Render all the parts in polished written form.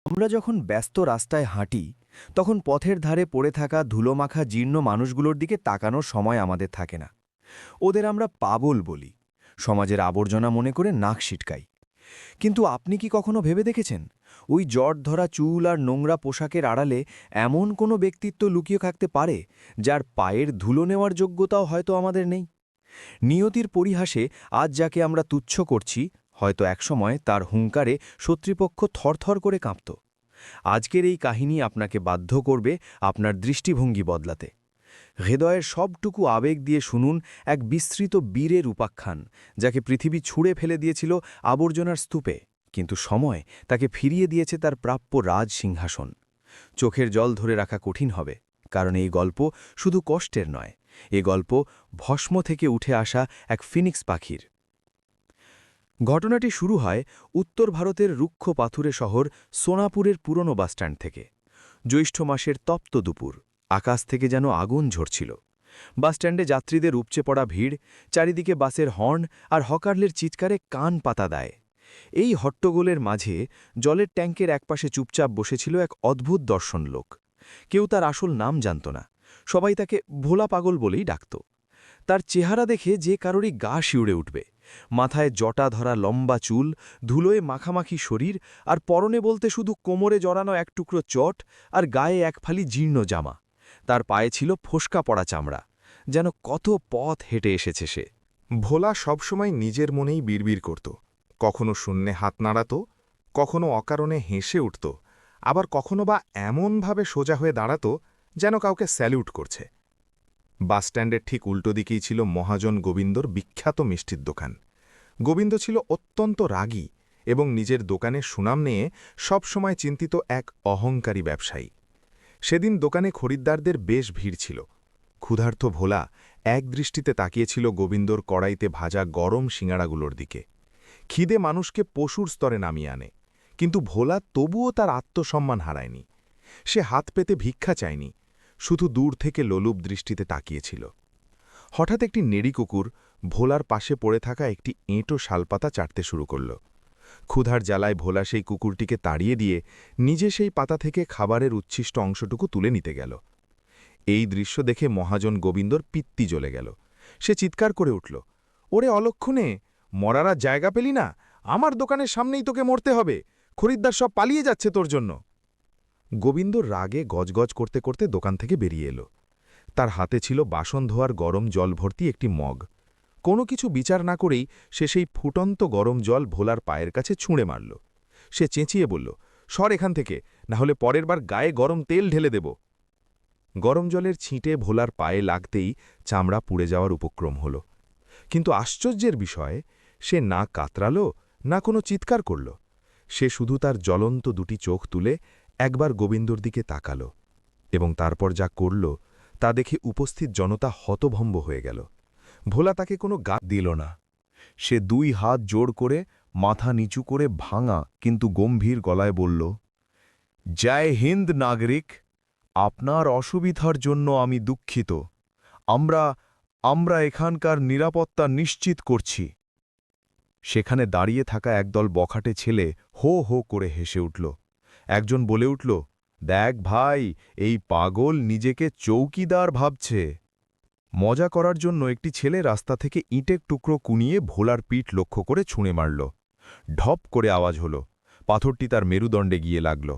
আমরা যখন ব্যস্ত রাস্তায় হাঁটি তখন পথের ধারে পড়ে থাকা ধুলোমাখা জীর্ণ মানুষগুলোর দিকে তাকানোর সময় আমাদের থাকে না। ওদের আমরা পাগল বলি, সমাজের আবর্জনা মনে করে নাক সিটকাই। কিন্তু আপনি কি কখনো ভেবে দেখেছেন ওই জট ধরা চুল আর নোংরা পোশাকের আড়ালে এমন কোনো ব্যক্তিত্ব লুকিয়ে থাকতে পারে যার পায়ের ধুলো নেওয়ার যোগ্যতাও হয়তো আমাদের নেই? নিয়তির পরিহাসে আজ যাকে আমরা তুচ্ছ করছি, হয়তো একসময় তার হুঙ্কারে শত্রুপক্ষ থরথর করে কাঁপত। আজকের এই কাহিনী আপনাকে বাধ্য করবে আপনার দৃষ্টিভঙ্গি বদলাতে। হৃদয়ের সবটুকু আবেগ দিয়ে শুনুন এক বিস্তৃত বীরের উপাখ্যান, যাকে পৃথিবী ছুঁড়ে ফেলে দিয়েছিল আবর্জনার স্তূপে, কিন্তু সময় তাকে ফিরিয়ে দিয়েছে তার প্রাপ্য রাজ সিংহাসন। চোখের জল ধরে রাখা কঠিন হবে, কারণ এই গল্প শুধু কষ্টের নয়, এ গল্প ভস্ম থেকে উঠে আসা এক ফিনিক্স পাখির। ঘটনাটি শুরু হয় উত্তর ভারতের রুক্ষ পাথুরে শহর সোনাপুরের পুরনো বাসস্ট্যান্ড থেকে। জ্যৈষ্ঠ মাসের তপ্ত দুপুর, আকাশ থেকে যেন আগুন ঝরছিল। বাসস্ট্যান্ডে যাত্রীদের উপচে পড়া ভিড়, চারিদিকে বাসের হর্ন আর হকারদের চিৎকারে কান পাতা দেয়। এই হট্টগোলের মাঝে জলের ট্যাঙ্কের একপাশে চুপচাপ বসেছিল এক অদ্ভুত দর্শন লোক। কেউ তার আসল নাম জানত না, সবাই তাকে ভোলা পাগল বলেই ডাকত। তার চেহারা দেখে যে কারোরই গা শিউড়ে উঠবে। মাথায় জটা ধরা লম্বা চুল, ধুলোয় মাখামাখি শরীর, আর পরনে বলতে শুধু কোমরে জড়ানো এক টুকরো চট আর গায়ে এক ফালি জীর্ণ জামা। তার পায়ে ছিল ফোসকা পড়া চামড়া, যেন কত পথ হেঁটে এসেছে সে। ভোলা সবসময় নিজের মনেই বিড়বিড় করত। কখনো শূন্যে হাত নাড়াত, কখনো অকারণে হেসে উঠত, আবার কখনো বা এমনভাবে সোজা হয়ে দাঁড়াত যেন কাউকে স্যালিউট করছে। বাসস্ট্যান্ডের ঠিক উল্টো দিকেই ছিল মহাজন গোবিন্দর বিখ্যাত মিষ্টির দোকান। গোবিন্দ ছিল অত্যন্ত রাগী এবং নিজের দোকানের সুনাম নিয়ে সবসময় চিন্তিত এক অহংকারী ব্যবসায়ী। সেদিন দোকানে খরিদ্দারদের বেশ ভিড় ছিল। ক্ষুধার্ত ভোলা এক দৃষ্টিতে তাকিয়েছিল গোবিন্দর কড়াইতে ভাজা গরম সিঙাড়াগুলোর দিকে। খিদে মানুষকে পশুর স্তরে নামিয়ে আনে, কিন্তু ভোলা তবুও তার আত্মসম্মান হারায়নি। সে হাত পেতে ভিক্ষা চায়নি, শুধু দূর থেকে লোলুপ দৃষ্টিতে তাকিয়েছিল। হঠাৎ একটি নেড়ি কুকুর ভোলার পাশে পড়ে থাকা একটি এঁটো শালপাতা চাটতে শুরু করল। ক্ষুধার জ্বালায় ভোলা সেই কুকুরটিকে তাড়িয়ে দিয়ে নিজে সেই পাতা থেকে খাবারের উচ্ছিষ্ট অংশটুকু তুলে নিতে গেল। এই দৃশ্য দেখে মহাজন গোবিন্দর পিত্তি জ্বলে গেল। সে চিৎকার করে উঠল, ওরে অলক্ষণে, মরার আর জায়গা পেলি না? আমার দোকানের সামনেই তোকে মরতে হবে। খরিদ্দার সব পালিয়ে যাচ্ছে তোর জন্য। গোবিন্দ রাগে গজগজ করতে করতে দোকান থেকে বেরিয়ে এলো। তার হাতে ছিল বাসন ধোয়ার গরম জল ভর্তি একটি মগ। কোনো কিছু বিচার না করেই সে সেই ফুটন্ত গরম জল ভোলার পায়ের কাছে ছুঁড়ে মারল। সে চেঁচিয়ে বলল, সর এখান থেকে, না হলে পরের বার গায়ে গরম তেল ঢেলে দেব। গরম জলের ছিঁটে ভোলার পায়ে লাগতেই চামড়া পুড়ে যাওয়ার উপক্রম হল। কিন্তু আশ্চর্যের বিষয়, সে না কাতরাল না কোনো চিৎকার করল। সে শুধু তার জ্বলন্ত দুটি চোখ তুলে একবার গোবিন্দর দিকে তাকাল, এবং তারপর যা করল তা দেখে উপস্থিত জনতা হতভম্ব হয়ে গেল। ভোলা তাকে কোনো গা দিল না। সে দুই হাত জোড় করে মাথা নিচু করে ভাঙা কিন্তু গম্ভীর গলায় বলল, জয় হিন্দ নাগরিক, আপনার অসুবিধার জন্য আমি দুঃখিত। আমরা এখানকার নিরাপত্তা নিশ্চিত করছি। সেখানে দাঁড়িয়ে থাকা একদল বখাটে ছেলে হো হো করে হেসে উঠল। একজন বলে উঠল, দেখ ভাই, এই পাগল নিজেকে চৌকিদার ভাবছে। মজা করার জন্য একটি ছেলে রাস্তা থেকে ইঁটের টুকরো কুনিয়ে ভোলার পিঠ লক্ষ্য করে ছুঁড়ে মারল। ঢপ করে আওয়াজ হল। পাথরটি তার মেরুদণ্ডে গিয়ে লাগল।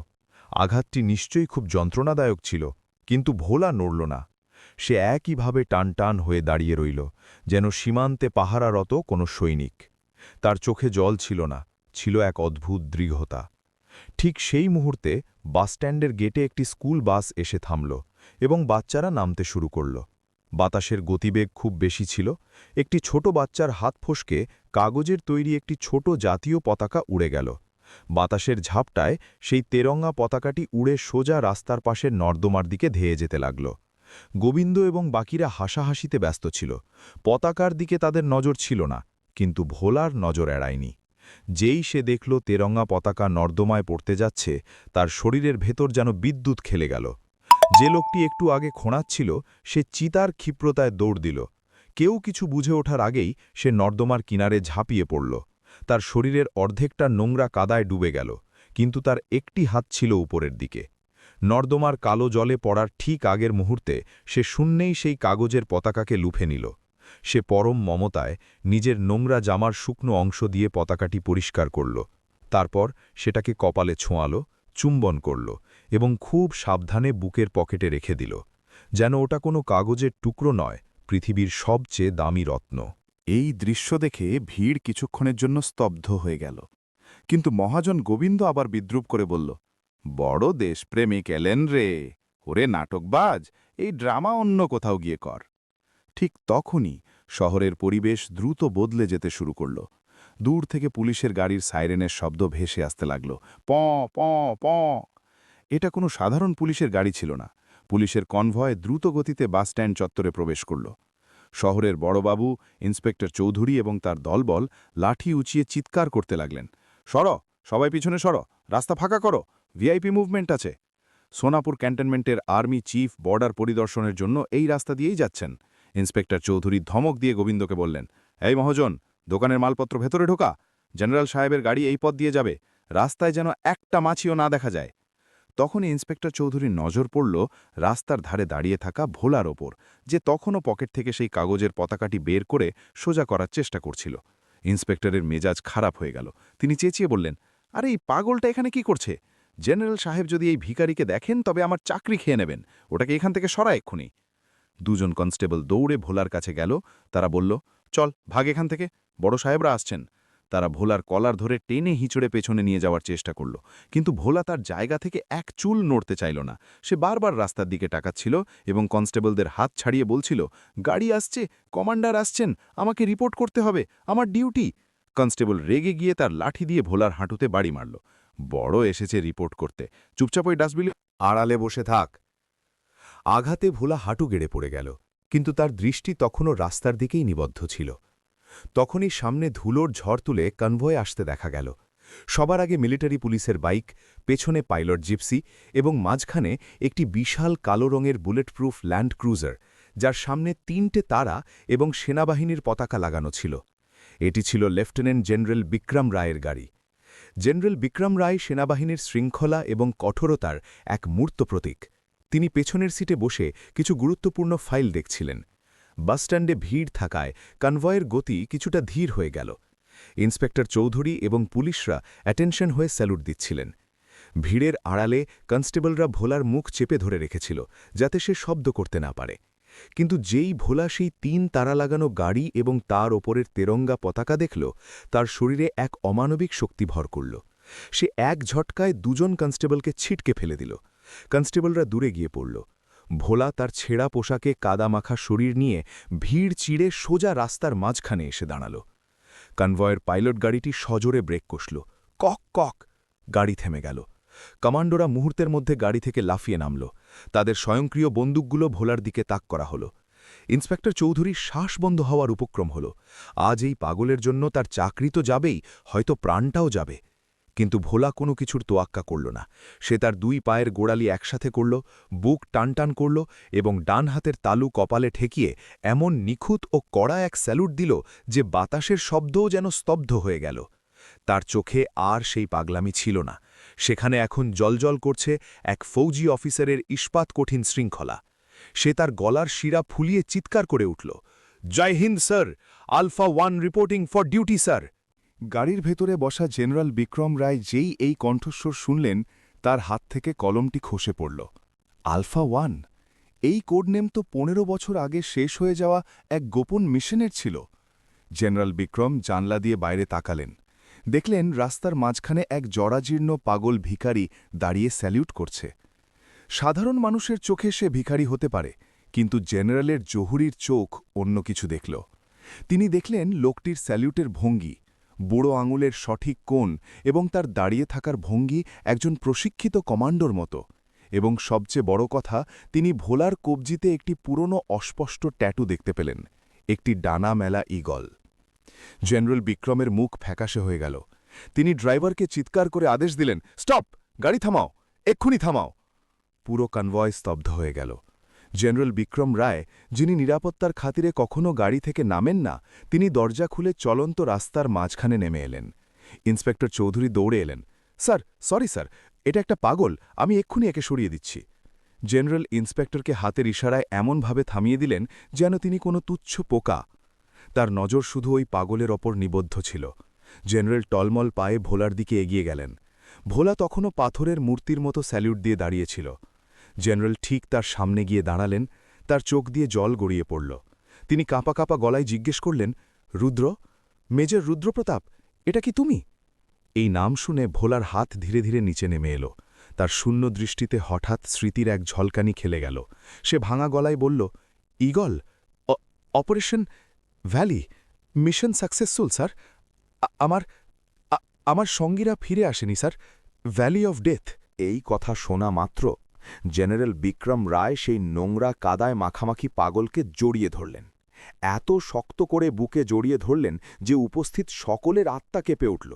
আঘাতটি নিশ্চয়ই খুব যন্ত্রণাদায়ক ছিল, কিন্তু ভোলা নড়ল না। সে একইভাবে টান টান হয়ে দাঁড়িয়ে রইল, যেন সীমান্তে পাহারারত কোনো সৈনিক। তার চোখে জল ছিল না, ছিল এক অদ্ভুত দৃঢ়তা। ঠিক সেই মুহূর্তে বাসস্ট্যান্ডের গেটে একটি স্কুল বাস এসে থামল এবং বাচ্চারা নামতে শুরু করল। বাতাসের গতিবেগ খুব বেশি ছিল। একটি ছোট বাচ্চার হাত ফসকে কাগজের তৈরি একটি ছোট জাতীয় পতাকা উড়ে গেল। বাতাসের ঝাপটায় সেই তেরঙ্গা পতাকাটি উড়ে সোজা রাস্তার পাশের নর্দমার দিকে ধেয়ে যেতে লাগল। গোবিন্দ এবং বাকিরা হাসাহাসিতে ব্যস্ত ছিল। পতাকার দিকে তাদের নজর ছিল না, কিন্তু ভোলার নজর এড়ায়নি। যেই সে দেখল তেরঙ্গা পতাকা নর্দমায় পড়তে যাচ্ছে, তার শরীরের ভেতর যেন বিদ্যুৎ খেলে গেল। যে লোকটি একটু আগে খোঁড়াচ্ছিল, সে চিতার ক্ষিপ্রতায় দৌড় দিল। কেউ কিছু বুঝে ওঠার আগেই সে নর্দমার কিনারে ঝাঁপিয়ে পড়ল। তার শরীরের অর্ধেকটা নোংরা কাদায় ডুবে গেল, কিন্তু তার একটি হাত ছিল উপরের দিকে। নর্দমার কালো জলে পড়ার ঠিক আগের মুহূর্তে সে শূন্যেই সেই কাগজের পতাকাকে লুফে নিল। সে পরম মমতায় নিজের নোংরা জামার শুকনো অংশ দিয়ে পতাকাটি পরিষ্কার করল। তারপর সেটাকে কপালে ছোঁয়াল, চুম্বন করল এবং খুব সাবধানে বুকের পকেটে রেখে দিল, যেন ওটা কোনো কাগজের টুকরো নয়, পৃথিবীর সবচেয়ে দামি রত্ন। এই দৃশ্য দেখে ভিড় কিছুক্ষণের জন্য স্তব্ধ হয়ে গেল, কিন্তু মহাজন গোবিন্দ আবার বিদ্রূপ করে বলল, বড় দেশপ্রেমিক এলেন রে, ওরে নাটকবাজ, এই ড্রামা অন্য কোথাও গিয়ে কর। ঠিক তখনই শহরের পরিবেশ দ্রুত বদলে যেতে শুরু করল। দূর থেকে পুলিশের গাড়ির সাইরেনের শব্দ ভেসে আসতে লাগল, প প প। এটা কোনো সাধারণ পুলিশের গাড়ি ছিল না। পুলিশের কনভয় দ্রুত গতিতে বাসস্ট্যান্ড চত্বরে প্রবেশ করল। শহরের বড়বাবু, ইন্সপেক্টর চৌধুরী এবং তার দলবল লাঠি উঁচিয়ে চিৎকার করতে লাগলেন, সরো, সবাই পিছনে সরো, রাস্তা ফাঁকা করো, ভিআইপি মুভমেন্ট আছে। সোনাপুর ক্যান্টনমেন্টের আর্মি চিফ বর্ডার পরিদর্শনের জন্য এই রাস্তা দিয়েই যাচ্ছেন। ইন্সপেক্টর চৌধুরী ধমক দিয়ে গোবিন্দকে বললেন, এই মহাজন, দোকানের মালপত্র ভেতরে ঢোকা, জেনারেল সাহেবের গাড়ি এই পথ দিয়ে যাবে, রাস্তায় যেন একটা মাছিও না দেখা যায়। তখনই ইন্সপেক্টর চৌধুরীর নজর পড়ল রাস্তার ধারে দাঁড়িয়ে থাকা ভোলার ওপর, যে তখনও পকেট থেকে সেই কাগজের পতাকাটি বের করে সোজা করার চেষ্টা করছিল। ইন্সপেক্টরের মেজাজ খারাপ হয়ে গেল। তিনি চেঁচিয়ে বললেন, আরে এই পাগলটা এখানে কি করছে? জেনারেল সাহেব যদি এই ভিখারিকে দেখেন তবে আমার চাকরি খেয়ে নেবেন, ওটাকে এখান থেকে সরা এক্ষুনি। দুজন কনস্টেবল দৌড়ে ভোলার কাছে গেল। তারা বলল, চল ভাগ এখান থেকে, বড় সাহেবরা আসছেন। তারা ভোলার কলার ধরে টেনে হিঁচড়ে পেছনে নিয়ে যাওয়ার চেষ্টা করল, কিন্তু ভোলা তার জায়গা থেকে এক চুল নড়তে চাইল না। সে বারবার রাস্তার দিকে তাকাচ্ছিল এবং কনস্টেবলদের হাত ছাড়িয়ে বলছিল, গাড়ি আসছে, কমান্ডার আসছেন, আমাকে রিপোর্ট করতে হবে, আমার ডিউটি। কনস্টেবল রেগে গিয়ে তার লাঠি দিয়ে ভোলার হাঁটুতে বাড়ি মারল। বড় এসেছে রিপোর্ট করতে, চুপচাপ ওই ডাস্টবিনে আড়ালে বসে থাক। আঘাতে ভোলা হাঁটু গেড়ে পড়ে গেল, কিন্তু তার দৃষ্টি তখনও রাস্তার দিকেই নিবদ্ধ ছিল। তখনই সামনে ধুলোর ঝড় তুলে কনভয় আসতে দেখা গেল। সবার আগে মিলিটারি পুলিশের বাইক, পেছনে পাইলট জিপসি এবং মাঝখানে একটি বিশাল কালো রঙের বুলেটপ্রুফ ল্যান্ড ক্রুজার, যার সামনে 3টে তারা এবং সেনাবাহিনীর পতাকা লাগানো ছিল। এটি ছিল লেফটেন্যান্ট জেনারেল বিক্রম রায়ের গাড়ি। জেনারেল বিক্রম রায় সেনাবাহিনীর শৃঙ্খলা এবং কঠোরতার এক মূর্ত প্রতীক। তিনি পেছনের সিটে বসে কিছু গুরুত্বপূর্ণ ফাইল দেখছিলেন। বাসস্ট্যান্ডে ভিড় থাকায় কনভয়ের গতি কিছুটা ধীর হয়ে গেল। ইন্সপেক্টর চৌধুরী এবং পুলিশরা অ্যাটেনশন হয়ে স্যালুট দিচ্ছিলেন। ভিড়ের আড়ালে কনস্টেবলরা ভোলার মুখ চেপে ধরে রেখেছিল, যাতে সে শব্দ করতে না পারে। কিন্তু যেই ভোলা সেই 3 তারা লাগানো গাড়ি এবং তার ওপরের তেরঙ্গা পতাকা দেখল, তার শরীরে এক অমানবিক শক্তি ভর করল। সে এক ঝটকায় 2জন কনস্টেবলকে ছিটকে ফেলে দিল। কনস্টেবলরা দূরে গিয়ে পড়ল। ভোলা তার ছেঁড়া পোশাকে কাদামাখা শরীর নিয়ে ভিড় চিড়ে সোজা রাস্তার মাঝখানে এসে দাঁড়াল। কনভয়ের পাইলট গাড়িটি সজোরে ব্রেক কষল। Cock cock! গাড়ি থেমে গেল। কমান্ডোরা মুহূর্তের মধ্যে গাড়ি থেকে লাফিয়ে নামল। তাদের স্বয়ংক্রিয় বন্দুকগুলো ভোলার দিকে তাক করা হল। ইন্সপেক্টর চৌধুরীর শ্বাস বন্ধ হওয়ার উপক্রম হল। আজ এই পাগলের জন্য তার চাকরি তো যাবেই, হয়তো প্রাণটাও যাবে। কিন্তু ভোলা কোনো কিছুর তোয়াক্কা করল না। সে তার 2 পায়ের গোড়ালি একসাথে করল, বুক টানটান করল এবং ডান হাতের তালু কপালে ঠেকিয়ে এমন নিখুঁত ও কড়া এক স্যালুট দিল যে বাতাসের শব্দও যেন স্তব্ধ হয়ে গেল। তার চোখে আর সেই পাগলামি ছিল না। সেখানে এখন জলজল করছে এক ফৌজি অফিসারের ইস্পাত কঠিন শৃঙ্খলা। সে তার গলার শিরা ফুলিয়ে চিৎকার করে উঠল, Jai Hind sir, alpha 1 reporting for duty sir. গাড়ির ভেতরে বসা জেনারেল বিক্রম রায় যেই এই কণ্ঠস্বর শুনলেন, তার হাত থেকে কলমটি খসে পড়ল। আলফা 1, এই কোডনেম তো 15 বছর আগে শেষ হয়ে যাওয়া এক গোপন মিশনের ছিল। জেনারেল বিক্রম জানলা দিয়ে বাইরে তাকালেন। দেখলেন রাস্তার মাঝখানে এক জরাজীর্ণ পাগল ভিখারি দাঁড়িয়ে স্যালিউট করছে। সাধারণ মানুষের চোখে সে ভিখারি হতে পারে, কিন্তু জেনারেলের জহুরির চোখ অন্য কিছু দেখল। তিনি দেখলেন লোকটির স্যালিউটের ভঙ্গি, বুড়ো আঙুলের সঠিক কোণ এবং তার দাঁড়িয়ে থাকার ভঙ্গি একজন প্রশিক্ষিত কমান্ডোর মতো। এবং সবচেয়ে বড় কথা, তিনি ভোলার কবজিতে একটি পুরনো অস্পষ্ট ট্যাটু দেখতে পেলেন, একটি ডানা মেলা ঈগল। জেনারেল বিক্রমের মুখ ফ্যাকাশে হয়ে গেল। তিনি ড্রাইভারকে চিৎকার করে আদেশ দিলেন, স্টপ, গাড়ি থামাও, এক্ষুনি থামাও। পুরো কনভয় স্তব্ধ হয়ে গেল। জেনারেল বিক্রম রায়, যিনি নিরাপত্তার খাতিরে কখনো গাড়ি থেকে নামেন না, তিনি দরজা খুলে চলন্ত রাস্তার মাঝখানে নেমে এলেন। ইন্সপেক্টর চৌধুরী দৌড়ে এলেন, স্যার সরি স্যার, এটা একটা পাগল, আমি এক্ষুনি একে সরিয়ে দিচ্ছি। জেনারেল ইন্সপেক্টরকে হাতের ইশারায় এমনভাবে থামিয়ে দিলেন যেন তিনি কোনো তুচ্ছ পোকা। তার নজর শুধু ওই পাগলের ওপর নিবদ্ধ ছিল। জেনারেল টলমল পায়ে ভোলার দিকে এগিয়ে গেলেন। ভোলা তখনও পাথরের মূর্তির মতো স্যালিউট দিয়ে দাঁড়িয়েছিল। জেনারেল ঠিক তার সামনে গিয়ে দাঁড়ালেন, তার চোখ দিয়ে জল গড়িয়ে পড়ল। তিনি কাঁপা কাঁপা গলায় জিজ্ঞেস করলেন, রুদ্র, মেজর রুদ্রপ্রতাপ, এটা কি তুমি? এই নাম শুনে ভোলার হাত ধীরে ধীরে নিচে নেমে এলো। তার শূন্য দৃষ্টিতে হঠাৎ স্মৃতির এক ঝলকানি খেলে গেল। সে ভাঙা গলায় বলল, eagle, operation valley, mission successful sir. আমার সঙ্গীরা ফিরে আসেনি স্যার, ভ্যালি অফ ডেথ। এই কথা শোনা মাত্র জেনারেল বিক্রম রায় সেই নোংরা কাদায় মাখামাখি পাগলকে জড়িয়ে ধরলেন। এত শক্ত করে বুকে জড়িয়ে ধরলেন যে উপস্থিত সকলের আত্মা কেঁপে উঠল।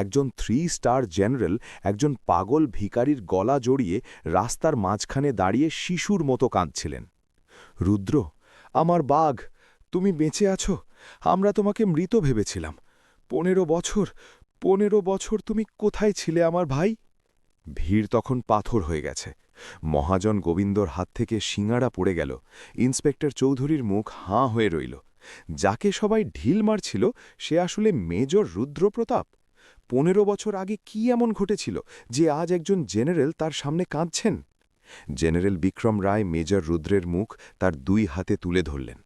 একজন 3 স্টার জেনারেল একজন পাগল ভিখারির গলা জড়িয়ে রাস্তার মাঝখানে দাঁড়িয়ে শিশুর মতো কাঁদছিলেন। রুদ্র, আমার বাঘ, তুমি বেঁচে আছো? আমরা তোমাকে মৃত ভেবেছিলাম। 15 বছর তুমি কোথায় ছিলে আমার ভাই? ভিড় তখন পাথর হয়ে গেছে। মহাজন গোবিন্দর হাত থেকে শিঙাড়া পড়ে গেল। ইন্সপেক্টর চৌধুরীর মুখ হাঁ হয়ে রইল। যাকে সবাই ঢিল মারছিল সে আসলে মেজর রুদ্রপ্রতাপ। 15 বছর আগে কি এমন ঘটেছিল যে আজ একজন জেনারেল তার সামনে কাঁদছেন? জেনারেল বিক্রম রায় মেজর রুদ্রের মুখ তার 2 হাতে তুলে ধরলেন।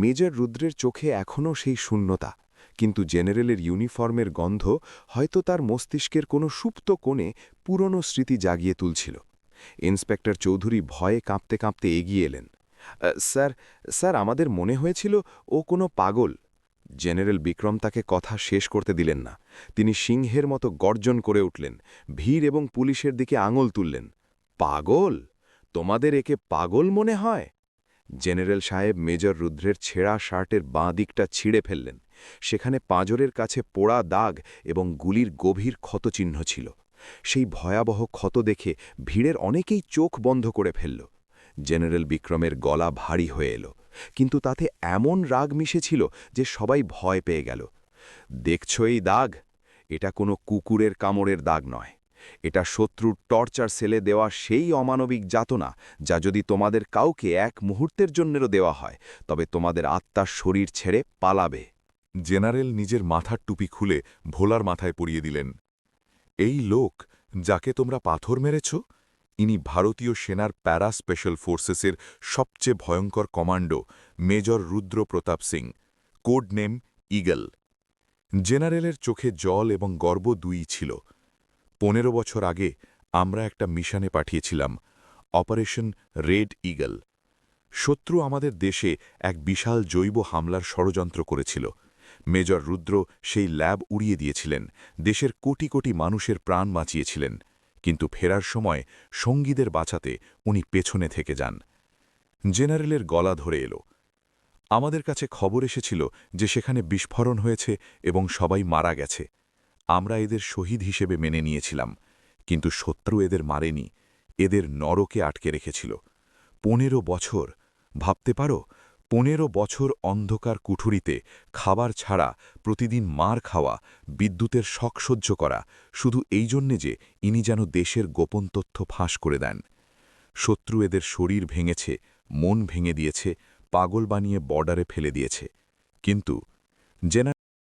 মেজর রুদ্রের চোখে এখনও সেই শূন্যতা, কিন্তু জেনারেলের ইউনিফর্মের গন্ধ হয়তো তার মস্তিষ্কের কোনো সুপ্ত কোণে পুরনো স্মৃতি জাগিয়ে তুলছিল। ইন্সপেক্টর চৌধুরী ভয়ে কাঁপতে কাঁপতে এগিয়ে এলেন। স্যার, আমাদের মনে হয়েছিল ও কোনো পাগল। জেনারেল বিক্রম তাকে কথা শেষ করতে দিলেন না। তিনি সিংহের মতো গর্জন করে উঠলেন, ভিড় এবং পুলিশের দিকে আঙুল তুললেন। পাগল? তোমাদের একে পাগল মনে হয়? জেনারেল সাহেব মেজর রুদ্রের ছেঁড়া শার্টের বাঁ দিকটা ছিঁড়ে ফেললেন। সেখানে পাঁজরের কাছে পোড়া দাগ এবং গুলির গভীর ক্ষতচিহ্ন ছিল। সেই ভয়াবহ ক্ষত দেখে ভিড়ের অনেকেই চোখ বন্ধ করে ফেলল। জেনারেল বিক্রমের গলা ভারী হয়ে এলো, কিন্তু তাতে এমন রাগ মিশেছিল যে সবাই ভয় পেয়ে গেল। দেখছ এই দাগ? এটা কোনো কুকুরের কামড়ের দাগ নয়। এটা শত্রুর টর্চার সেলে দেওয়া সেই অমানবিক যাতনা যা যদি তোমাদের কাউকে এক মুহূর্তের জন্যেরও দেওয়া হয় তবে তোমাদের আত্মার শরীর ছেড়ে পালাবে। জেনারেল নিজের মাথার টুপি খুলে ভোলার মাথায় পরিয়ে দিলেন। এই লোক যাকে তোমরা পাথর মেরেছ, ইনি ভারতীয় সেনার প্যারা স্পেশাল ফোর্সেসের সবচেয়ে ভয়ঙ্কর কমান্ডো মেজর রুদ্র Pratap Singh, code name eagle. জেনারেলের চোখে জল এবং গর্ব দুই ছিল। 15 বছর আগে আমরা একটা মিশনে পাঠিয়েছিলাম, অপারেশন রেড ঈগল। শত্রু আমাদের দেশে এক বিশাল জৈব হামলার ষড়যন্ত্র করেছিল। মেজর রুদ্র সেই ল্যাব উড়িয়ে দিয়েছিলেন, দেশের কোটি কোটি মানুষের প্রাণ বাঁচিয়েছিলেন, কিন্তু ফেরার সময় সঙ্গীদের বাঁচাতে উনি পেছনে থেকে যান। জেনারেলের গলা ধরে এলো। আমাদের কাছে খবর এসেছিল যে সেখানে বিস্ফোরণ হয়েছে এবং সবাই মারা গেছে। আমরা এদের শহীদ হিসেবে মেনে নিয়েছিলাম, কিন্তু শত্রু এদের মারেনি, এদের নরকে আটকে রেখেছিল। 15 বছর, ভাবতে পারো? 15 বছর অন্ধকার কুঠুরিতে খাবার ছাড়া প্রতিদিন মার খাওয়া, বিদ্যুতের শক সহ্য করা, শুধু এই জন্যে যে ইনি যেন দেশের গোপন তথ্য ফাঁস করে দেন। শত্রু এদের শরীর ভেঙেছে, মন ভেঙে দিয়েছে, পাগল বানিয়ে বর্ডারে ফেলে দিয়েছে। কিন্তু